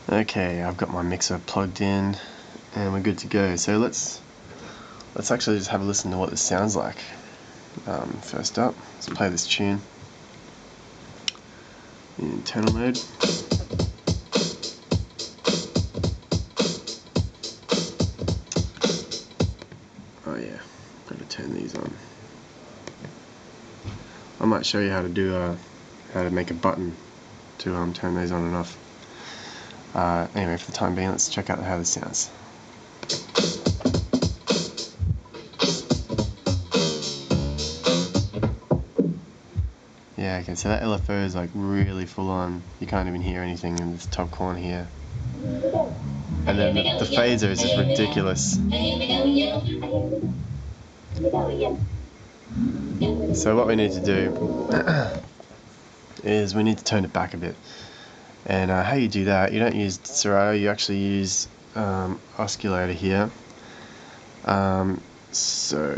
Okay, I've got my mixer plugged in and we're good to go. So let's actually just have a listen to what this sounds like. First up, let's play this tune in internal mode. Oh yeah, got to turn these on. I might show you how to do how to make a button to turn these on and off. Anyway, for the time being, let's check out how this sounds. Yeah, okay, so that LFO is like really full on. You can't even hear anything in this top corner here. And then the phaser is just ridiculous. So what we need to do is we need to tone it back a bit. And how you do that, you don't use Serato, you actually use OSCulator here. So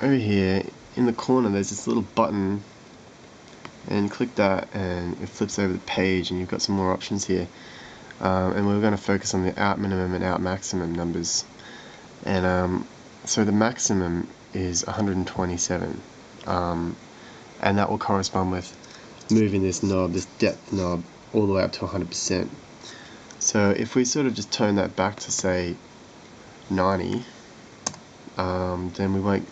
over here in the corner there's this little button, and click that and it flips over the page and you've got some more options here. And we're going to focus on the out minimum and out maximum numbers. And so the maximum is 127, and that will correspond with moving this knob, this depth knob, all the way up to 100%. So if we sort of just turn that back to say 90, then we'll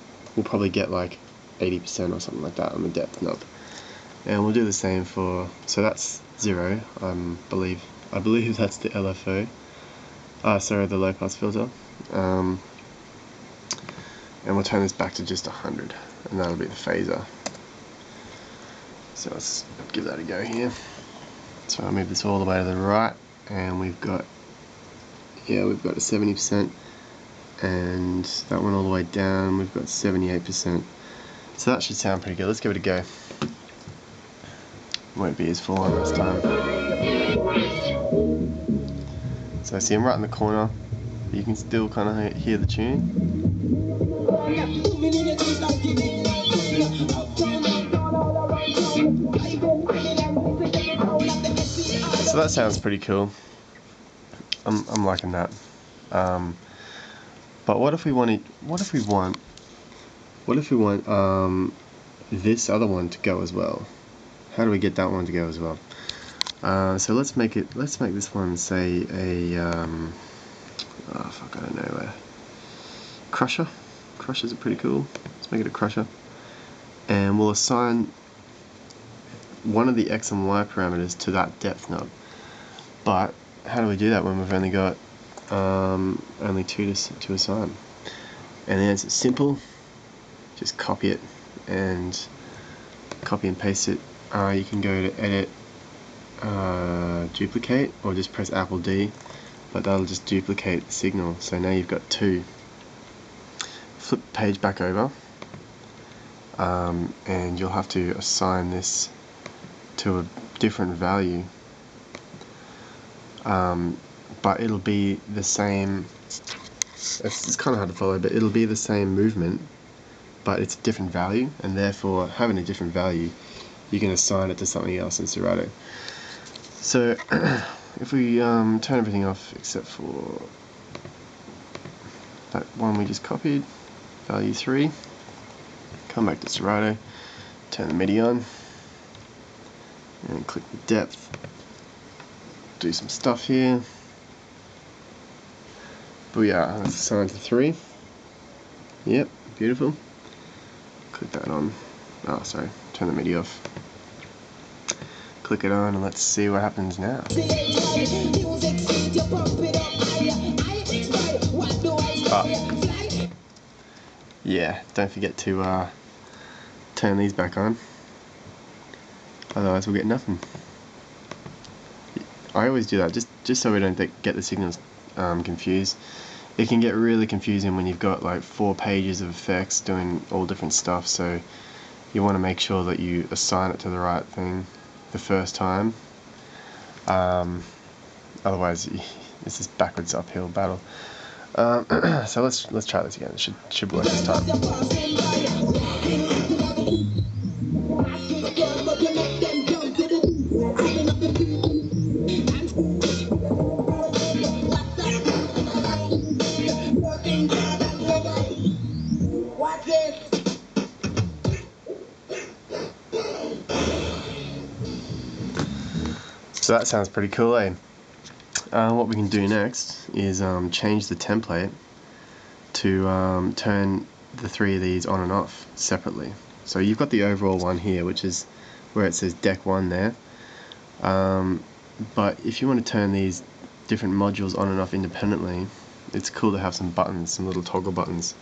probably get like 80% or something like that on the depth knob. And we'll do the same for, so that's 0, I believe that's the LFO, sorry, the low pass filter. And we'll turn this back to just 100, and that'll be the phaser. So let's give that a go here. So I'll move this all the way to the right, and we've got a 70%, and that one all the way down we've got 78%. So that should sound pretty good. Let's give it a go. Won't be as full on this time. So see, I'm right in the corner, but you can still kind of hear the tune. So that sounds pretty cool. I'm liking that. But what if we want this other one to go as well? How do we get that one to go as well? So let's make this one say a I don't know, crusher. Crushers are pretty cool. Let's make it a crusher, and we'll assign one of the X and Y parameters to that depth knob. But how do we do that when we've only got only two to assign? And the answer's simple. Just copy it and paste it. You can go to edit, duplicate, or just press Apple D, but that'll just duplicate the signal. So now you've got 2. Flip the page back over, and you'll have to assign this to a different value, but it'll be the same. It's kind of hard to follow, but it'll be the same movement, but it's a different value, and therefore having a different value, you can assign it to something else in Serato. So if we turn everything off except for that one we just copied, value 3, come back to Serato, turn the MIDI on, and click the depth, do some stuff here. Booyah, that's assigned to 3. Yep, beautiful. Click that on. Oh, sorry, turn the MIDI off. Click it on, and let's see what happens now. Yeah, don't forget to turn these back on, otherwise we'll get nothing. I always do that just so we don't get the signals confused. It can get really confusing when you've got like 4 pages of effects doing all different stuff, so you want to make sure that you assign it to the right thing the first time. Otherwise it's this backwards uphill battle. So let's try this again. It should work this time. So that sounds pretty cool, eh? What we can do next is change the template to turn the 3 of these on and off separately. So you've got the overall one here, which is where it says deck 1 there. But if you want to turn these different modules on and off independently, it's cool to have some buttons, some little toggle buttons.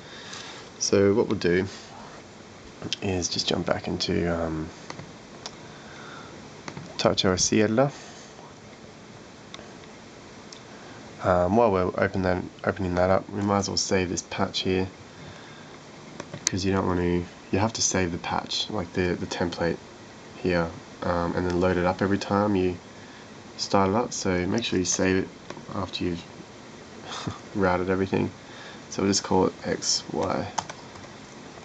So what we'll do is just jump back into Touch OSC Editor. While we're opening that up, we might as well save this patch here, because you don't want to. You have to save the patch, like the template here, and then load it up every time you start it up. So make sure you save it after you've routed everything. So we'll just call it XY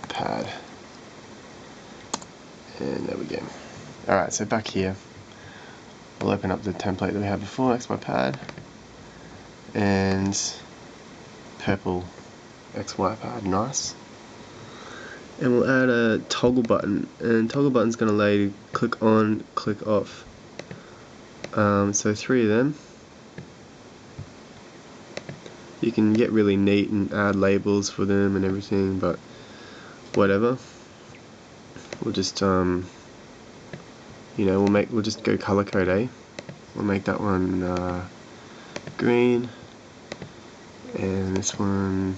pad, and there we go. Alright, so back here we'll open up the template that we had before, XY pad, and purple XY pad, nice. And we'll add a toggle button, and toggle button's going to allow you to click on, click off. So 3 of them. You can get really neat and add labels for them and everything, but whatever. We'll just we'll just go color code, eh? We'll make that one green, and this one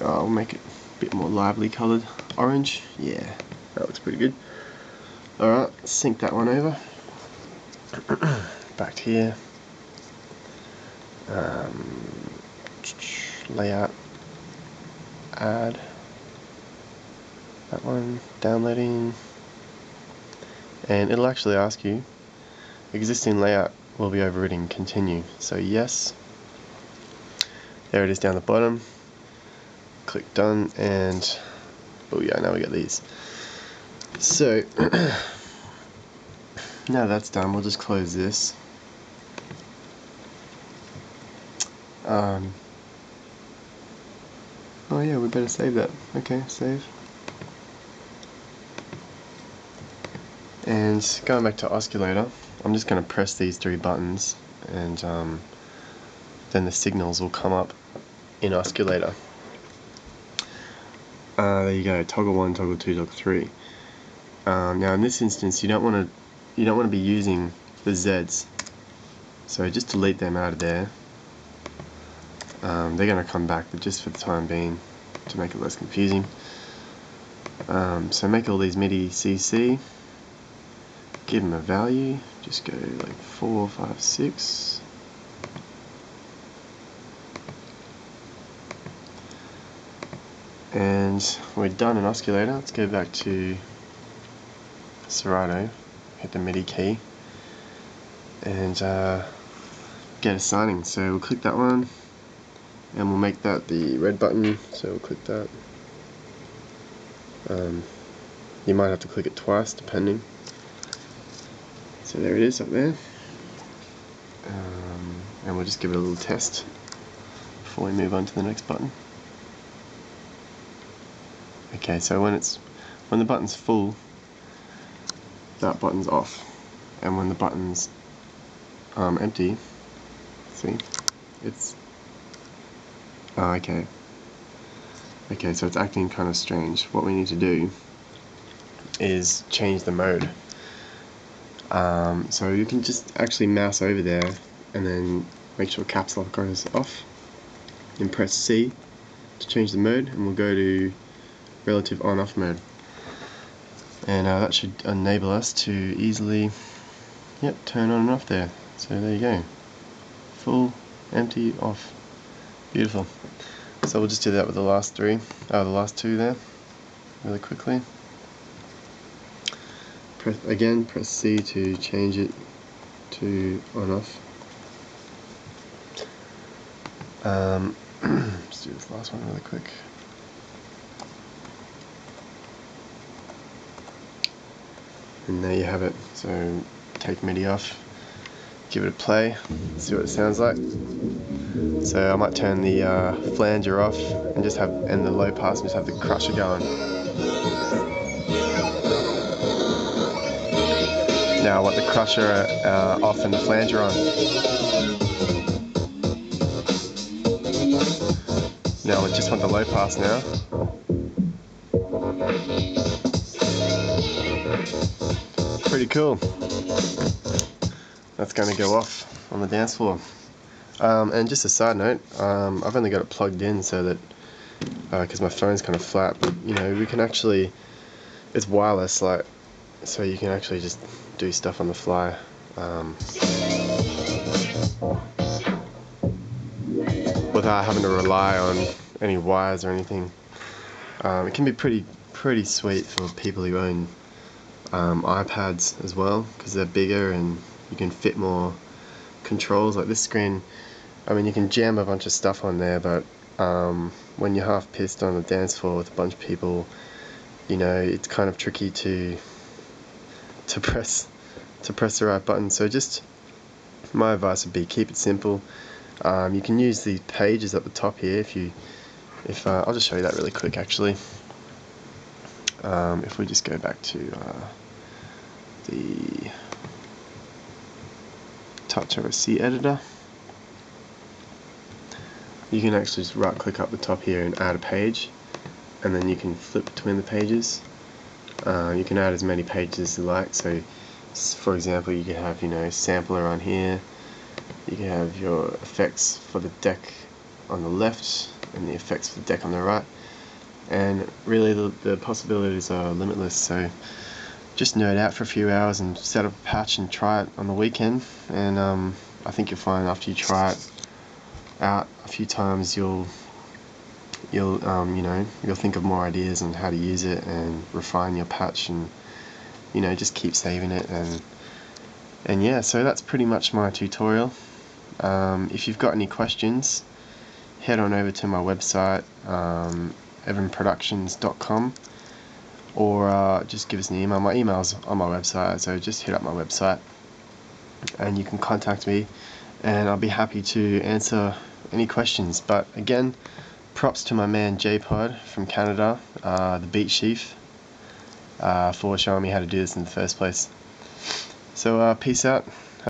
we'll make it a bit more lively coloured, orange. Yeah, that looks pretty good. Alright, sync that one over. Back here. Layout, add that one, downloading, and it'll actually ask you, existing layout will be overridden, continue. So yes, there it is down the bottom. Click done, and oh yeah, now we got these. So now that's done, we'll just close this. Oh yeah, we better save that. Okay, save. And going back to OSCulator, I'm just going to press these 3 buttons, and then the signals will come up in OSCulator. There you go, toggle 1, toggle 2, toggle 3. Now in this instance, you don't want to be using the Z's, so just delete them out of there. They're going to come back, but just for the time being, to make it less confusing. So make all these MIDI CC, give them a value, just go like 4, 5, 6. And we're done in OSCulator. Let's go back to Serato, hit the MIDI key, and get a signing. So we'll click that one, and we'll make that the red button, so we'll click that. You might have to click it twice, depending. So there it is up there. And we'll just give it a little test before we move on to the next button. Okay, so when the button's full, that button's off, and when the button's empty, see, it's okay, so it's acting kind of strange. What we need to do is change the mode. So you can just actually mouse over there and then make sure caps lock goes off, and press C to change the mode, and we'll go to relative on-off mode, and that should enable us to easily turn on and off there. So there you go, full, empty, off. Beautiful. So we'll just do that with the last 2 there, really quickly. Press C to change it to on-off. Let's do this last one really quick. And there you have it. So take MIDI off, give it a play, see what it sounds like. So I might turn the flanger off and just have the low pass and just have the crusher going. Now I want the crusher off and the flanger on. Now I just want the low pass now. Pretty cool. That's going to go off on the dance floor. And just a side note, I've only got it plugged in so that, because my phone's kind of flat, but you know, we can actually, it's wireless, like, so you can actually just do stuff on the fly. Without having to rely on any wires or anything. It can be pretty sweet for people who own iPads as well, because they're bigger and you can fit more controls. Like this screen, I mean, you can jam a bunch of stuff on there, but when you're half pissed on the dance floor with a bunch of people, you know, it's kind of tricky to press the right button. So just my advice would be keep it simple. You can use the pages at the top here if I'll just show you that really quick actually. If we just go back to the Touch OSC Editor, you can actually just right click up the top here and add a page, and then you can flip between the pages. You can add as many pages as you like. So for example, you could have, you know, sampler on here, you can have your effects for the deck on the left and the effects for the deck on the right, and really the possibilities are limitless. So just nerd out for a few hours and set up a patch and try it on the weekend, and I think you'll find after you try it out a few times you'll you know, you'll think of more ideas on how to use it and refine your patch, and you know, just keep saving it. And yeah, so that's pretty much my tutorial. If you've got any questions, head on over to my website, evanproductions.com, or just give us an email. My email's on my website, so just hit up my website and you can contact me, and I'll be happy to answer any questions. But again, props to my man J-Pod from Canada, the Beat Chief, for showing me how to do this in the first place. So peace out.